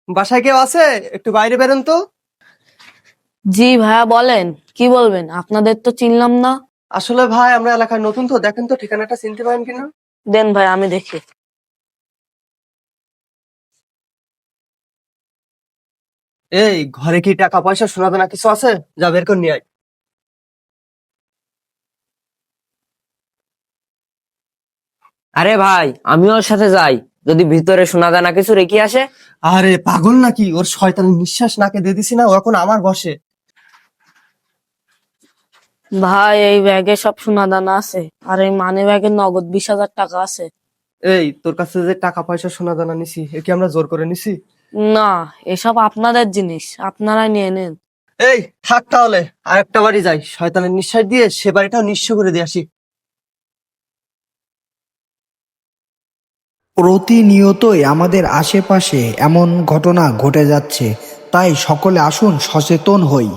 বাসায় কেউ আছে? একটু বাইরে বেরোন তো। জি ভাইয়া, বলেন কি বলবেন? আপনাদের তো চিনলাম না। আসলে ভাই আমরা এলাকায় নতুন তো, দেখেন তো ঠিকানাটা চিনতে পারেন কিনা। দেন ভাই, আমি দেখি। এই ঘরে কি টাকা পয়সা সোনা দানা কিছু আছে? যা বের করে নিয়ে আয়। আরে ভাই, আমিও ওর সাথে যাই। যদি ভিতরে সোনা দানা কিছু রেখে আসে। আরে পাগল নাকি? ওর শয়তানের নিঃশ্বাস নাকে দিয়ে দিছি না, ও এখন আমার বসে। ভাই, এই ব্যাগে সব সোনা দানা আছে, আর এই মানি ব্যাগে নগদ 20,000 টাকা আছে। এই তোর কাছে যে টাকা পয়সা সোনা দানা নিছি, এ কি আমরা জোর করে নিছি? না, এসব আপনাদের জিনিস, আপনারাই নিয়ে নেন। এই থাক তাহলে, আর একটা বাড়ি যাই, শয়তানের নিঃশ্বাস দিয়ে সে বাড়িটাও নিঃস্ব করে দিয়ে আসি। প্রতিনিয়তই আমাদের আশেপাশে এমন ঘটনা ঘটে যাচ্ছে, তাই সকলে আসুন সচেতন হই।